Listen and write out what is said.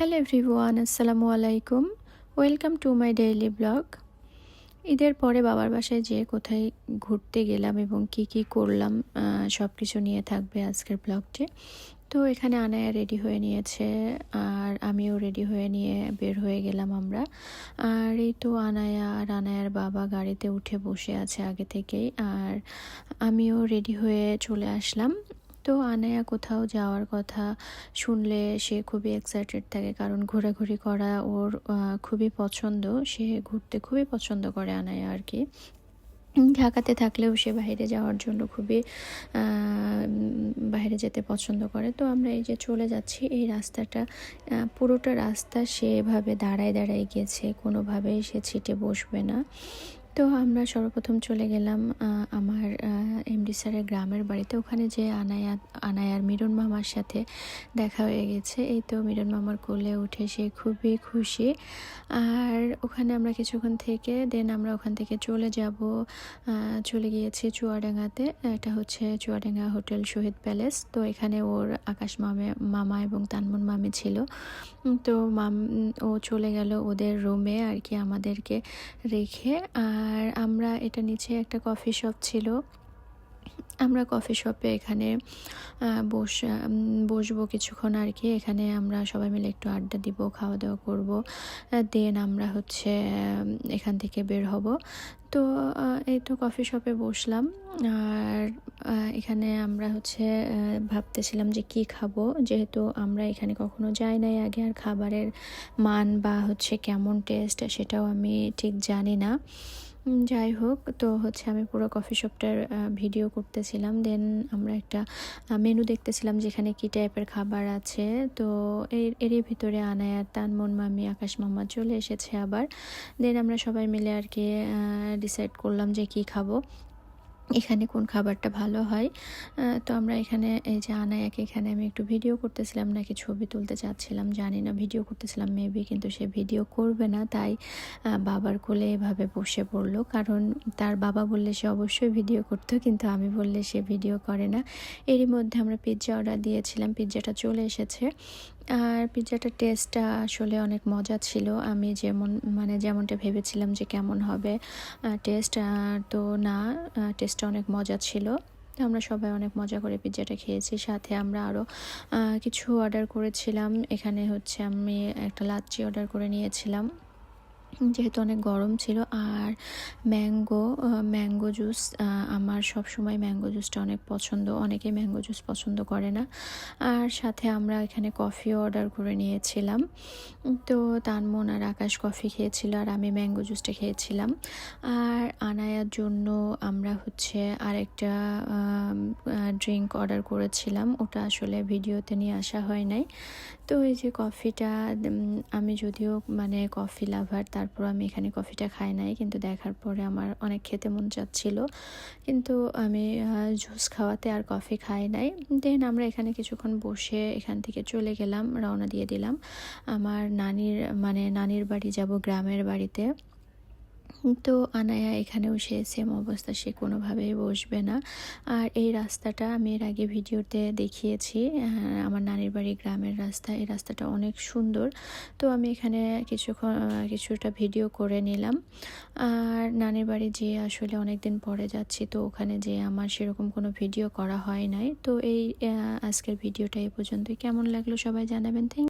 Hello everyone, আসসালামু আলাইকুম। Welcome to my daily blog. ঈদের পরে বাবার বাসায় যেয়ে কোথায় ঘুরতে গেলাম এবং কি কি করলাম সব কিছু নিয়ে থাকবে আজকের ব্লগটি। তো এখানে আনায়া রেডি হয়ে নিয়েছে আর আমিও রেডি হয়ে নিয়ে বের হয়ে গেলাম আমরা। আর এই তো আনায়া আর আনায়ার বাবা গাড়িতে উঠে বসে আছে আগে থেকেই, আর আমিও রেডি হয়ে চলে আসলাম। তো আনায়া কোথাও যাওয়ার কথা শুনলে সে খুবই এক্সাইটেড থাকে, কারণ ঘোরাঘুরি করা ওর খুবই পছন্দ। সে ঘুরতে খুবই পছন্দ করে আনায়া আর কি। ঢাকাতে থাকলেও সে বাইরে যাওয়ার জন্য খুবই বাইরে যেতে পছন্দ করে। তো আমরা এই যে চলে যাচ্ছি, এই রাস্তাটা পুরোটা রাস্তা সে এভাবে দাঁড়ায় দাঁড়ায় গেছে, কোনোভাবেই সে ছিটে বসবে না। তো আমরা সর্বপ্রথম চলে গেলাম আমার এমডি স্যারের গ্রামের বাড়িতে। ওখানে যে আনায়ার মিরন মামার সাথে দেখা হয়ে গেছে। এই তো মিরন মামার কোলে উঠে সে খুবই খুশি। আর ওখানে আমরা কিছুক্ষণ থেকে আমরা ওখান থেকে চলে গিয়েছি চুয়াডাঙ্গাতে। এটা হচ্ছে চুয়াডাঙ্গা হোটেল শহীদ প্যালেস। তো এখানে ওর আকাশ মামা এবং তানমুন মামি ছিল। তো ও চলে গেল ওদের রুমে আর কি, আমাদেরকে রেখে। আর আমরা এটা নিচে একটা কফি শপ ছিল, আমরা কফি শপে এখানে বসবো কিছুক্ষণ আর কি। এখানে আমরা সবাই মিলে একটু আড্ডা দিব, খাওয়া দাওয়া করবো, দেন আমরা হচ্ছে এখান থেকে বের হব। তো এই তো কফি শপে বসলাম। আর এখানে আমরা হচ্ছে ভাবতেছিলাম যে কি খাবো, যেহেতু আমরা এখানে কখনো যাই নাই আগে, আর খাবারের মান বা হচ্ছে কেমন টেস্ট সেটাও আমি ঠিক জানি না। যাই হোক, তো হচ্ছে আমি পুরো কফি শপটার ভিডিও করতেছিলাম। দেন আমরা একটা মেনু দেখতেছিলাম যেখানে কি টাইপের খাবার আছে। তো এরই ভিতরে আনায়া, তানমুন মামি, আকাশ মামা চলে এসেছে আবার। দেন আমরা সবাই মিলে আর কি ডিসাইড করলাম যে কি খাবো, এখানে কোন খাবারটা ভালো হয়। তো আমরা এখানে এই যে আনায়াকে এখানে আমি একটু ভিডিও করতেছিলাম, নাকি ছবি তুলতে চাচ্ছিলাম জানি না, ভিডিও করতেছিলাম মেবি, কিন্তু সে ভিডিও করবে না, তাই বাবার কোলে এভাবে বসে পড়লো। কারণ তার বাবা বললে সে অবশ্যই ভিডিও করতো, কিন্তু আমি বললে সে ভিডিও করে না। এরই মধ্যে আমরা পিৎজা অর্ডার দিয়েছিলাম, পিৎজাটা চলে এসেছে। আর পিৎজাটার টেস্টটা আসলে অনেক মজা ছিল। আমি যেমনটা ভেবেছিলাম যে কেমন হবে টেস্ট, তো না, টেস্টটা অনেক মজা ছিল। তো আমরা সবাই অনেক মজা করে পিৎজাটা খেয়েছি। সাথে আমরা আরও কিছু অর্ডার করেছিলাম। এখানে হচ্ছে আমি একটা লাচ্ছি অর্ডার করে নিয়েছিলাম, যেহেতু অনেক গরম ছিল। আর ম্যাঙ্গো জুস, আমার সব সময় ম্যাঙ্গো জুসটা অনেক পছন্দ, অনেকে ম্যাঙ্গো জুস পছন্দ করে না। আর সাথে আমরা এখানে কফিও অর্ডার করে নিয়েছিলাম। তো তানমন আর আকাশ কফি খেয়েছিল, আর আমি ম্যাঙ্গো জুসটা খেয়েছিলাম। আর আনায়ার জন্য আমরা হচ্ছে আরেকটা ড্রিঙ্ক অর্ডার করেছিলাম, ওটা আসলে ভিডিওতে নিয়ে আসা হয় নাই। তো এই যে কফিটা, আমি যদিও কফি লাভার, তারপর আমি এখানে কফিটা খাই নাই, কিন্তু দেখার পরে আমার অনেক খেতে মন চাচ্ছিল, কিন্তু আমি জুস খাওয়াতে আর কফি খাই নাই। দেন আমরা এখানে কিছুক্ষণ বসে এখান থেকে চলে গেলাম, রওনা দিয়ে দিলাম আমার নানির বাড়ি যাব, গ্রামের বাড়িতে। তো আনায়া এখানেও সে সেম অবস্থা, সে কোনোভাবেই বসবে না। আর এই রাস্তাটা আমি এর আগে ভিডিওতে দেখিয়েছি, আমার নানির বাড়ি গ্রামের রাস্তা, এই রাস্তাটা অনেক সুন্দর। তো আমি এখানে কিছুটা ভিডিও করে নিলাম। আর নানির বাড়ি যেয়ে আসলে অনেক দিন পরে যাচ্ছি, তো ওখানে যেয়ে আমার সেরকম কোনো ভিডিও করা হয় নাই। তো এই আজকের ভিডিওটা এই পর্যন্তই। কেমন লাগলো সবাই জানাবেন। থ্যাংক